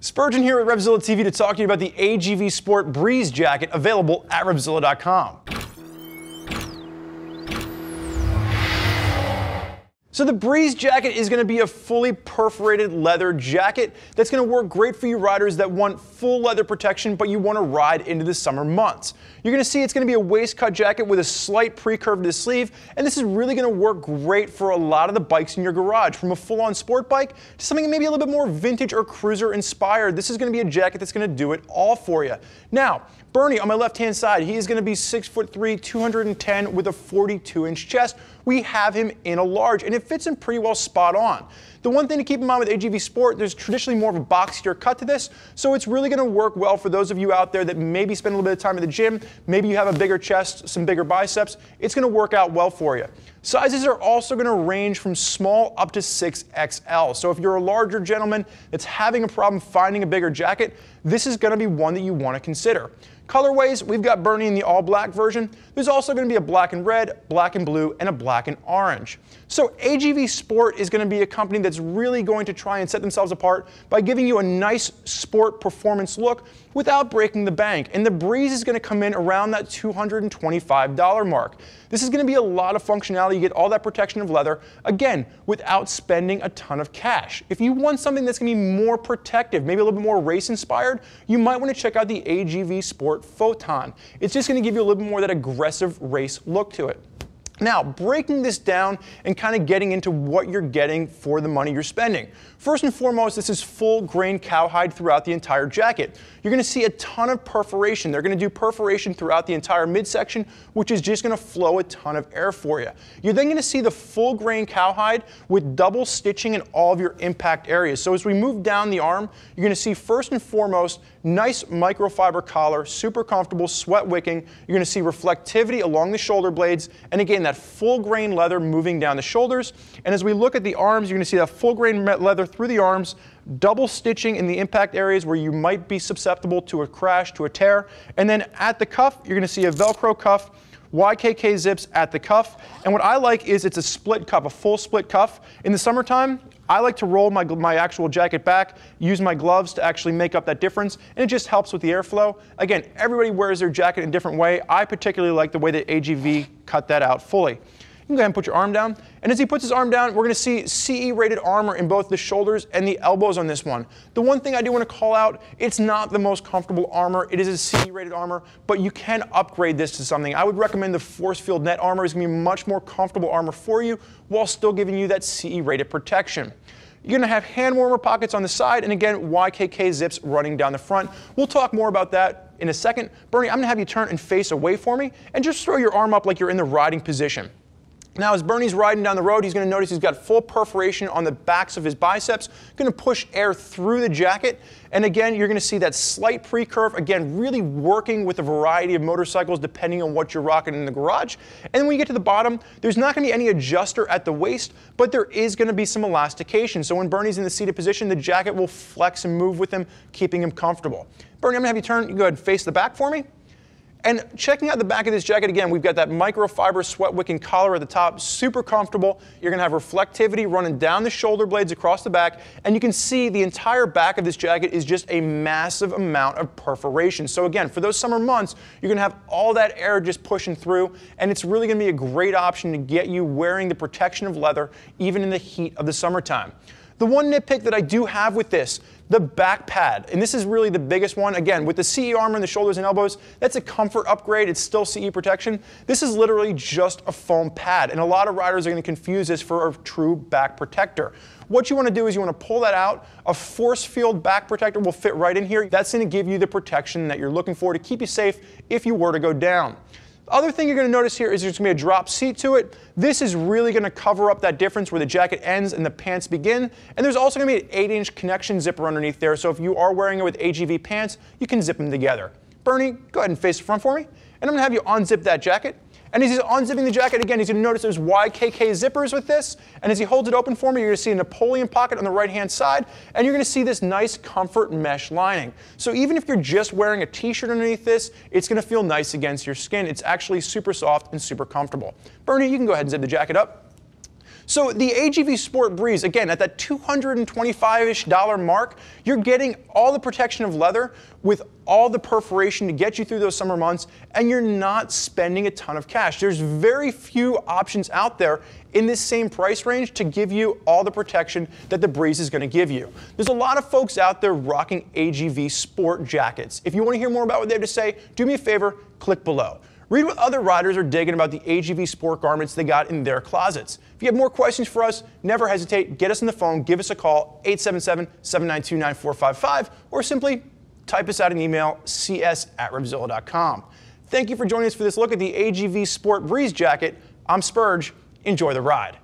Spurgeon here at RevZilla TV to talk to you about the AGV Sport Breeze jacket available at RevZilla.com. So the Breeze jacket is going to be a fully perforated leather jacket that's going to work great for you riders that want full leather protection but you want to ride into the summer months. You're going to see it's going to be a waist cut jacket with a slight pre-curve to the sleeve, and this is really going to work great for a lot of the bikes in your garage, from a full-on sport bike to something maybe a little bit more vintage or cruiser inspired. This is going to be a jacket that's going to do it all for you. Now, Bernie on my left-hand side, he is going to be 6'3", 210 with a 42-inch chest. We have him in a large, and it fits him pretty well spot on. The one thing to keep in mind with AGV Sport, there's traditionally more of a boxier cut to this, so it's really going to work well for those of you out there that maybe spend a little bit of time at the gym, maybe you have a bigger chest, some bigger biceps. It's going to work out well for you. Sizes are also going to range from small up to 6XL, so if you're a larger gentleman that's having a problem finding a bigger jacket, this is going to be one that you want to consider. Colorways, we've got Bernie in the all black version. There's also going to be a black and red, black and blue, and a black and orange. So AGV Sport is going to be a company that's really going to try and set themselves apart by giving you a nice sport performance look without breaking the bank. And the Breeze is going to come in around that $225 mark. This is going to be a lot of functionality. You get all that protection of leather, again, without spending a ton of cash. If you want something that's going to be more protective, maybe a little bit more race inspired, you might want to check out the AGV Sport Photon. It's just going to give you a little bit more of that aggressive race look to it. Now, breaking this down and kind of getting into what you're getting for the money you're spending. First and foremost, this is full grain cowhide throughout the entire jacket. You're going to see a ton of perforation. They're going to do perforation throughout the entire midsection, which is just going to flow a ton of air for you. You're then going to see the full grain cowhide with double stitching in all of your impact areas. So as we move down the arm, you're going to see first and foremost, nice microfiber collar, super comfortable sweat wicking. You're going to see reflectivity along the shoulder blades, and again, that full grain leather moving down the shoulders. And as we look at the arms, you're going to see that full grain leather through the arms, double stitching in the impact areas where you might be susceptible to a crash, to a tear. And then at the cuff, you're going to see a Velcro cuff, YKK zips at the cuff. And what I like is it's a split cuff, a full split cuff. In the summertime, I like to roll my actual jacket back, use my gloves to actually make up that difference, and it just helps with the airflow. Again, everybody wears their jacket in a different way. I particularly like the way that AGV cut that out fully. You can go ahead and put your arm down. And as he puts his arm down, we're going to see CE rated armor in both the shoulders and the elbows on this one. The one thing I do want to call out, it's not the most comfortable armor. It is a CE rated armor, but you can upgrade this to something. I would recommend the Force Field Net armor. Is going to be much more comfortable armor for you while still giving you that CE rated protection. You're going to have hand warmer pockets on the side, and again, YKK zips running down the front. We'll talk more about that in a second. Bernie, I'm going to have you turn and face away for me, and just throw your arm up like you're in the riding position. Now, as Bernie's riding down the road, he's going to notice he's got full perforation on the backs of his biceps, going to push air through the jacket. And again, you're going to see that slight pre-curve, again, really working with a variety of motorcycles depending on what you're rocking in the garage. And then when you get to the bottom, there's not going to be any adjuster at the waist, but there is going to be some elastication. So when Bernie's in the seated position, the jacket will flex and move with him, keeping him comfortable. Bernie, I'm going to have you turn, you go ahead and face the back for me. And checking out the back of this jacket, again, we've got that microfiber sweat wicking collar at the top, super comfortable. You're going to have reflectivity running down the shoulder blades across the back, and you can see the entire back of this jacket is just a massive amount of perforation. So again, for those summer months, you're going to have all that air just pushing through, and it's really going to be a great option to get you wearing the protection of leather even in the heat of the summertime. The one nitpick that I do have with this, the back pad, and this is really the biggest one. Again, with the CE armor in the shoulders and elbows, that's a comfort upgrade. It's still CE protection. This is literally just a foam pad, and a lot of riders are going to confuse this for a true back protector. What you want to do is you want to pull that out. A force field back protector will fit right in here. That's going to give you the protection that you're looking for to keep you safe if you were to go down. The other thing you're going to notice here is there's going to be a drop seat to it. This is really going to cover up that difference where the jacket ends and the pants begin. And there's also going to be an 8-inch connection zipper underneath there, so if you are wearing it with AGV pants, you can zip them together. Bernie, go ahead and face the front for me, and I'm going to have you unzip that jacket. And as he's unzipping the jacket, again, he's going to notice there's YKK zippers with this. And as he holds it open for me, you're going to see a Napoleon pocket on the right-hand side. And you're going to see this nice comfort mesh lining. So even if you're just wearing a t-shirt underneath this, it's going to feel nice against your skin. It's actually super soft and super comfortable. Bernie, you can go ahead and zip the jacket up. So the AGV Sport Breeze, again, at that $225-ish mark, you're getting all the protection of leather with all the perforation to get you through those summer months, and you're not spending a ton of cash. There's very few options out there in this same price range to give you all the protection that the Breeze is going to give you. There's a lot of folks out there rocking AGV Sport jackets. If you want to hear more about what they have to say, do me a favor, click below. Read what other riders are digging about the AGV Sport garments they got in their closets. If you have more questions for us, never hesitate, get us on the phone, give us a call, 877-792-9455, or simply type us out an email, cs@revzilla.com. Thank you for joining us for this look at the AGV Sport Breeze jacket. I'm Spurge. Enjoy the ride.